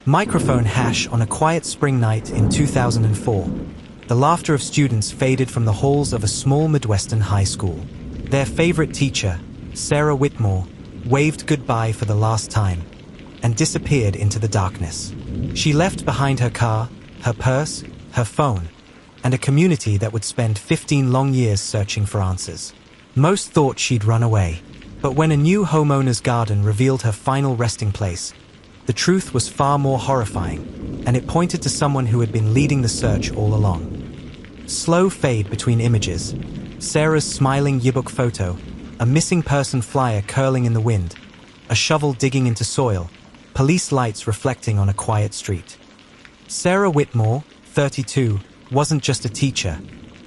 Microphone hash on a quiet spring night in 2004. The laughter of students faded from the halls of a small Midwestern high school. Their favorite teacher, Sarah Whitmore, waved goodbye for the last time and disappeared into the darkness. She left behind her car, her purse, her phone, and a community that would spend 15 long years searching for answers. Most thought she'd run away, but when a new homeowner's garden revealed her final resting place, the truth was far more horrifying, and it pointed to someone who had been leading the search all along. Slow fade between images. Sarah's smiling yearbook photo, a missing person flyer curling in the wind, a shovel digging into soil, police lights reflecting on a quiet street. Sarah Whitmore, 32, wasn't just a teacher.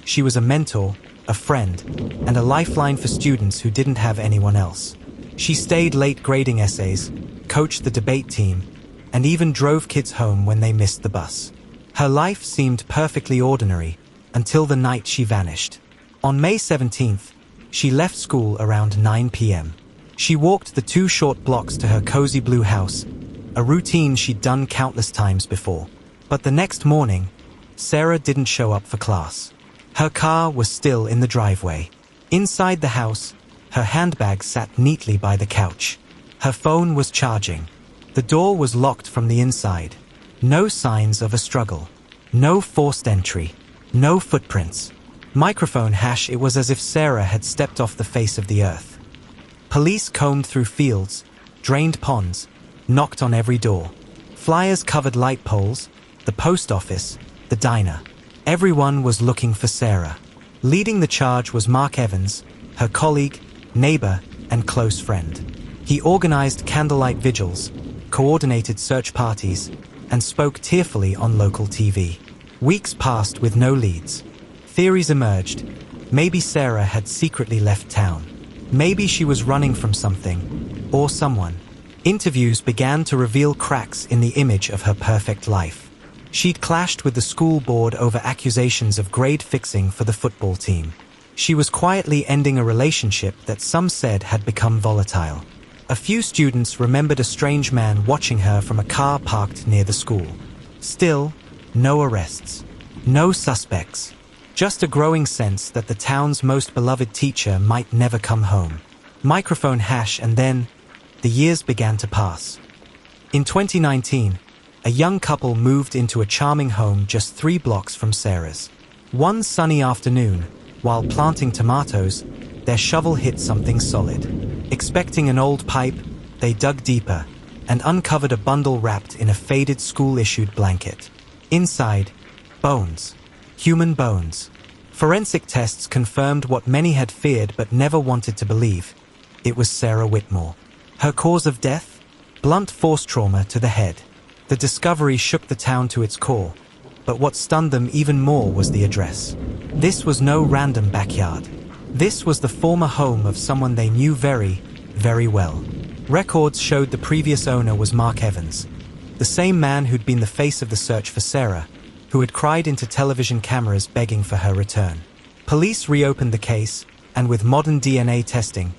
She was a mentor, a friend, and a lifeline for students who didn't have anyone else. She stayed late grading essays, coached the debate team, and even drove kids home when they missed the bus. Her life seemed perfectly ordinary until the night she vanished. On May 17th, she left school around 9 p.m. She walked the 2 short blocks to her cozy blue house, a routine she'd done countless times before. But the next morning, Sarah didn't show up for class. Her car was still in the driveway. Inside the house, her handbag sat neatly by the couch. Her phone was charging. The door was locked from the inside. No signs of a struggle. No forced entry. No footprints. Microphone hash. It was as if Sarah had stepped off the face of the earth. Police combed through fields, drained ponds, knocked on every door. Flyers covered light poles, the post office, the diner. Everyone was looking for Sarah. Leading the charge was Mark Evans, her colleague, neighbor, and close friend. He organized candlelight vigils, coordinated search parties, and spoke tearfully on local TV. Weeks passed with no leads. Theories emerged. Maybe Sarah had secretly left town. Maybe she was running from something, or someone. Interviews began to reveal cracks in the image of her perfect life. She'd clashed with the school board over accusations of grade fixing for the football team. She was quietly ending a relationship that some said had become volatile. A few students remembered a strange man watching her from a car parked near the school. Still, no arrests. No suspects. Just a growing sense that the town's most beloved teacher might never come home. Microphone hash. And then, the years began to pass. In 2019, a young couple moved into a charming home just 3 blocks from Sarah's. One sunny afternoon, while planting tomatoes, their shovel hit something solid. Expecting an old pipe, they dug deeper and uncovered a bundle wrapped in a faded school-issued blanket. Inside, bones. Human bones. Forensic tests confirmed what many had feared but never wanted to believe. It was Sarah Whitmore. Her cause of death? Blunt force trauma to the head. The discovery shook the town to its core, but what stunned them even more was the address. This was no random backyard. This was the former home of someone they knew very, very well. Records showed the previous owner was Mark Evans, the same man who'd been the face of the search for Sarah, who had cried into television cameras begging for her return. Police reopened the case, and with modern DNA testing,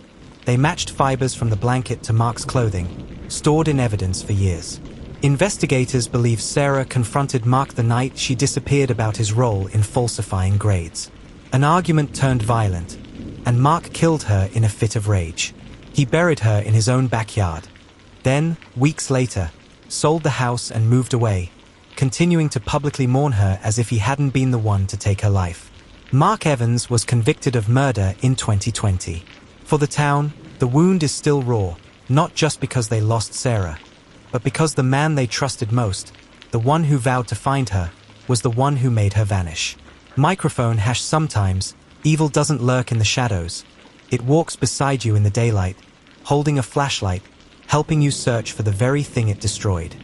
they matched fibers from the blanket to Mark's clothing, stored in evidence for years. Investigators believe Sarah confronted Mark the night she disappeared about his role in falsifying grades. An argument turned violent, and Mark killed her in a fit of rage. He buried her in his own backyard. Then, weeks later, sold the house and moved away, continuing to publicly mourn her as if he hadn't been the one to take her life. Mark Evans was convicted of murder in 2020. For the town, the wound is still raw, not just because they lost Sarah, but because the man they trusted most, the one who vowed to find her, was the one who made her vanish. Microphone hash. Sometimes, evil doesn't lurk in the shadows. It walks beside you in the daylight, holding a flashlight, helping you search for the very thing it destroyed.